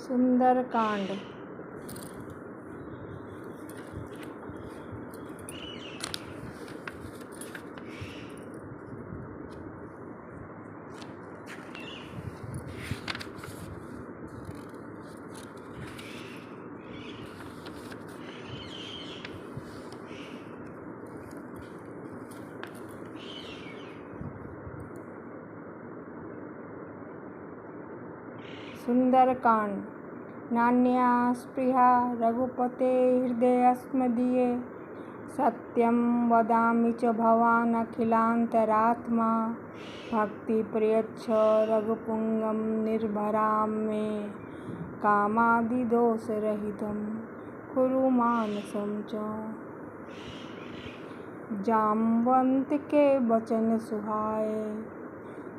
सुंदरकांड। सुंदरकांड। नान्या स्पृहा रघुपते हृदयस्मदीये सत्यं वदामि च भवान् अखिलान्तरात्मा भक्तिप्रयच्छ रघुपुंगं निर्भरां मे कामादिदोषरहितं कुरु मानसं च। जाम्बवंत के वचन सुहाए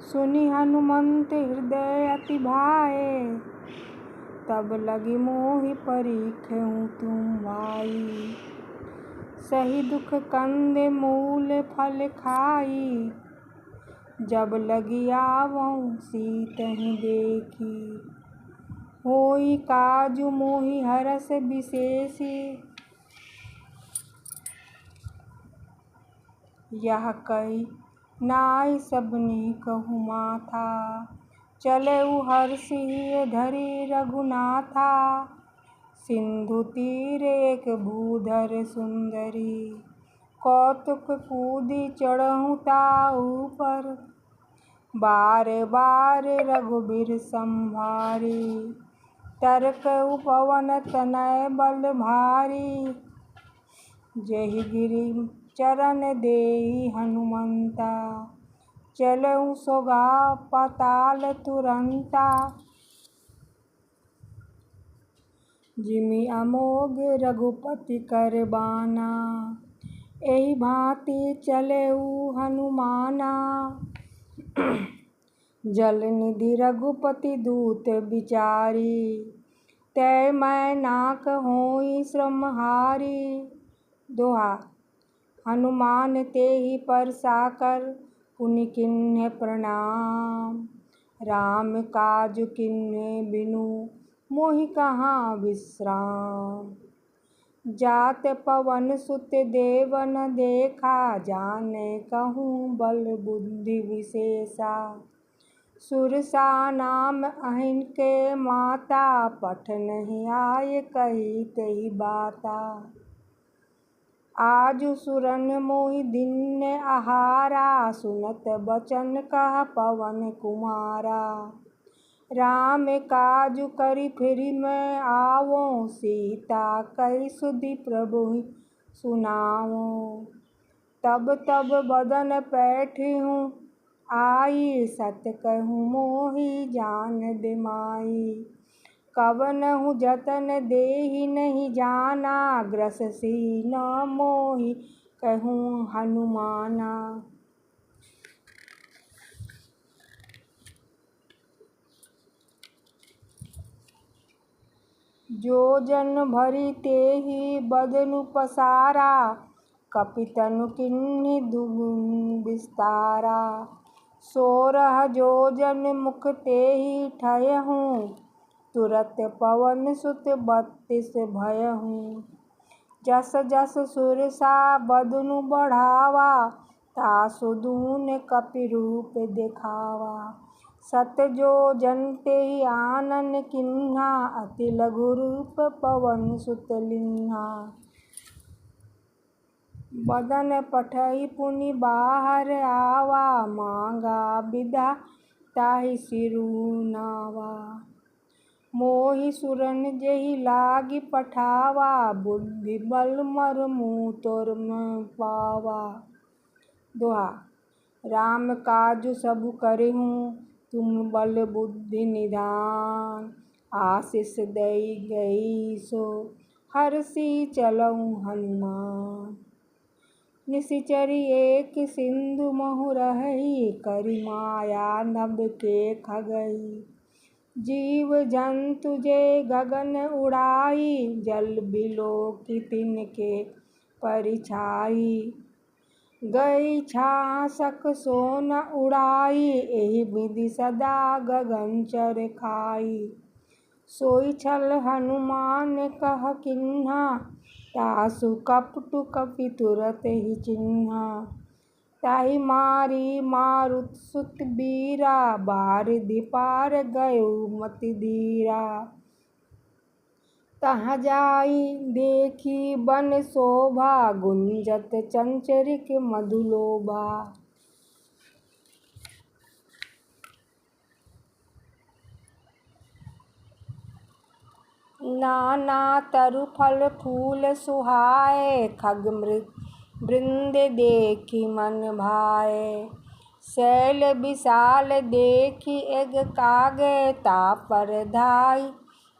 सुनि हनुमंत हृदय अति भाए तब लगी मोहि परीखहु तुम भाई सही दुख कंदे मूल फल खाई जब लगी आवहु सीतहि देखी होई काजु मोहि हरस विशेषी यह कही नाई सबनी कहु माथा चलेउ हर्षि धरि रघुनाथा सिंधु तीर एक भूधर सुंदरी कौतुक कूदी चढ़हु ताऊ पर बार बार रघुबीर संभारी तरकउ पवन तनय बल भारी जेहि गिरि चरण देई हनुमंता चलऊ सोगा पाताल तुरंता जिमि अमोघ रघुपति कर बाना एहि भांति चलेऊ हनुमाना जल निधि रघुपति दूत बिचारी तै मैं नाक होई श्रमहारी दोहा। हनुमान तेहि पर साकर पुनि किन्ह प्रणाम राम काज किन्हे बिनु मोहि कहाँ विश्राम जात पवन सुत देवन देखा जाने कहूँ बल बुद्धि विशेषा सुरसा नाम अहिंके माता पठ नहीं आय कही तेहि बाता आजु सुरन मोहि दिन आहारा सुनत बचन कह पवन कुमारा राम काजु करि फिरि मैं आवो सीता कहि सुधि प्रभु सुनावो तब बदन पैठिहु आई सत कहूँ मोहि जान दे माई कवनहु जतन देहि नहीं जाना ग्रससी न मोहि कहूँ हनुमाना। जो जन भरी तेहि बदनु पसारा कपितनु किन्हि दुगुन विस्तारा 16 जोजन मुख तेहि ठयहु तुरत पवन सुत 32 भयहु जस जस सुरसा बदनु बढ़ावा तासु दून कपि रूप देखावा सत जो जन तेहि आनन किन्हा अति लघु रूप पवन सुत लिन्हा बदन पठहि पुनि बाहर आवा मांगा बिदा ताहि सिरु नावा मोहि सुरन जेहि लागी पठावा बुद्धि बल मरमु तोर मैं पावा दोहा। राम काजु सबु करिहु तुम बल बुद्धि निधान आशीष दई गई सो हर्षि चलऊ हनुमान निशिचरी एक सिंधु महु रही करि माया नभ के खगई जीव जंतु जे गगन उड़ाई जल बिलो की तिनके परिछाई गई छासक सोन उड़ाई एहि विधि सदा गगन चर खाई सोई छल हनुमान कह किन्हा, तासु कपटु कपि तुरत ही चिन्हा। ताहि मारी मारुत सुत बीरा, बारिधि पार गयो मति धीरा। तहाँ जाई देखी बन शोभा, गुंजत चंचरिक मधुलोभा। नाना तरु फल फूल सुहाए, खग वृंद देखी मन भाए। शैल विशाल देखी एग कागे, तापर धाई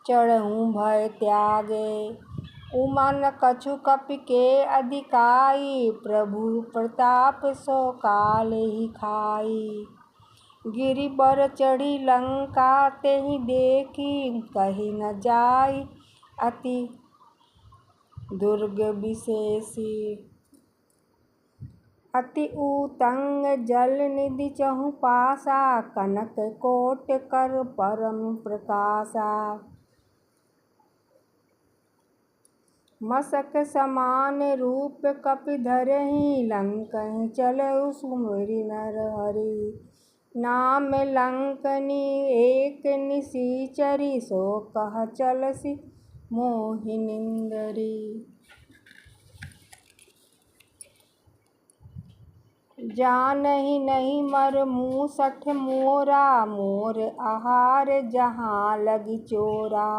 चढ़ऊँ भय त्यागे। उमन कछु कपि के अधिकाई, प्रभु प्रताप सो काल ही खाई। गिरि बर चढ़ी लंका तेहि देखी, कही न जाई अति दुर्ग विशेषी। अति उत्तंग जल निधि चहु पासा, कनक कोट कर परम प्रकाशा। मसक समान रूप कपि धरहि, लंकहि चलऊ सुमिरि नर हरि। नाम लंकनी एक निशिचरी, सो कह चलसि मोहि निंदरी। जानहि नहीं मर मूसठ मोरा, मोर आहार जहाँ लगी चोरा।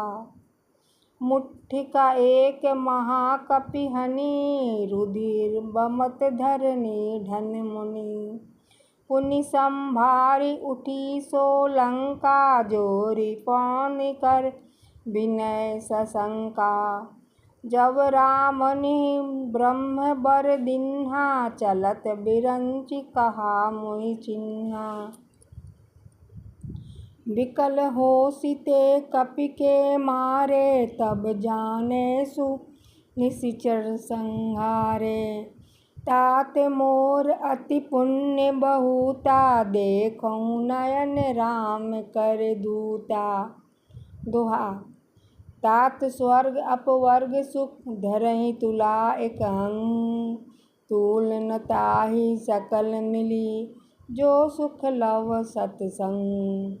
मुट्ठी का एक महाकपि हनि, रुधिर बमत धरनी ढन मुनि। पुनि संभारी उठी सो लंका, जोरी पान कर विनय सशंका। जब रामनि ब्रह्म बर दिन्हा, चलत बिरंचि कहा मोहि चिन्हा। विकल होसि ते कपि के मारे, तब जाने सु निशिचर संहारे। तात मोर अति पुण्य बहुता, देखऊँ नयन राम कर दूता। दोहा। तात स्वर्ग अपवर्ग सुख, धरहि तुला एक अंग। तूल न ताहि सकल मिली, जो सुख लव सतसंग।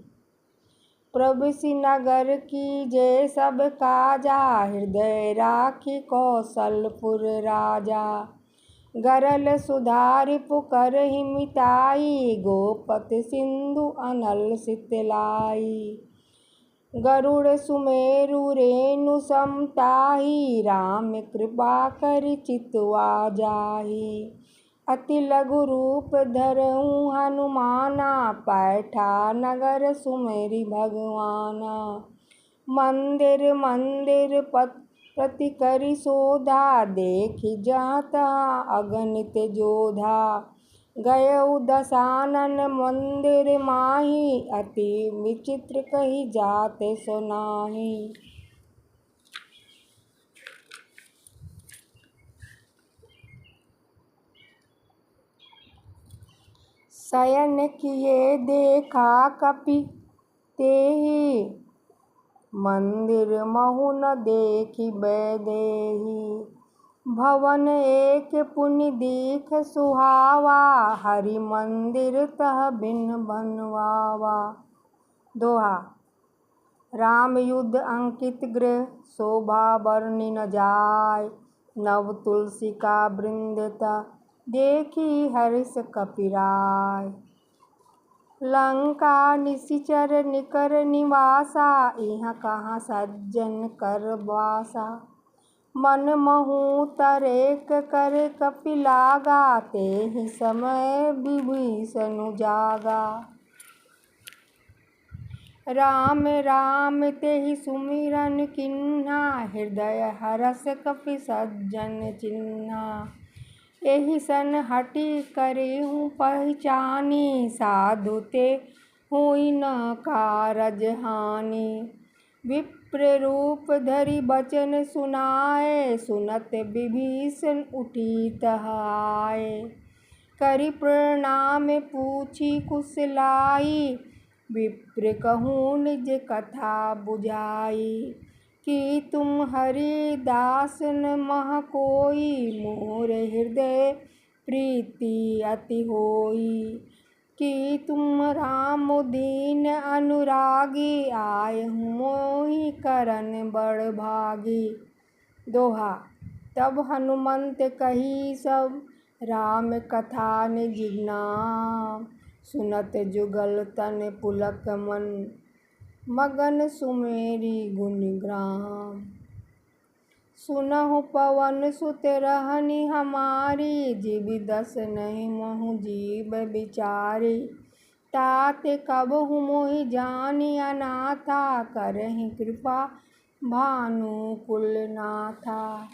प्रविशि नगर कीजे सब काजा, हृदय राखि कौशलपुर राजा। गरल सुधा रिपु करहि मिताई, गोपति सिंधु अनल सितलाई। गरुड़ सुमेरु रेणु सम ताहि, राम कृपा करि चितवा जाहि। अति लघु रूप धरऊँ हनुमाना, पैठा नगर सुमिरि भगवाना। मंदिर मंदिर प्रति करि शोधा, देखि जहाँ तहाँ अगणित जोधा। गयउ दसानन मंदिर माहि, अति विचित्र कही जात सो नाहि। शयन किए देखा कपि तेहि, मंदिर महु न देखि वैदेही। भवन एक पुनि दीख सुहावा, हरि मंदिर तह बिन बनवावा। दोहा। राम युद्ध अंकित गृह, शोभा बरनि न जाय। नव तुलसी का वृंद तह, देखी हर्ष कपि राय। लंका निशिचर निकर निवासा, इहाँ कहाँ सज्जन कर वासा। मन महु तरेक कर कपि लागा, तेहि समय विभीषण जागा। राम राम तेहि सुमिरन किन्हा, हृदय हरष कपि सज्जन चिन्हा। एहि सन हठि करेहु पहिचानी, साधु ते होई न कारज हानि। विप्र रूप धरि बचन सुनाए, सुनत विभीषण उठी तह आए। करि प्रणाम पूछी कुशलाई, विप्र कहूँ निज कथा बुझाई। कि तुम हरिदास न मह कोई, मोर हृदय प्रीति अति होई। कि तुम राम दीन अनुरागी, आयहु मोहि करन बड़ भागी। दोहा। तब हनुमंत कही सब, राम कथा निज नाम। सुनत जुगल तन पुलक मन, मगन सुमेरी गुण ग्राम। सुनहु पवन सुत रहनि हमारी, जीव दस नहीं मोहु जीव बिचारी। तात कबहु मोहि जानि अनाथा, करहिं कृपा भानु कुल नाथा।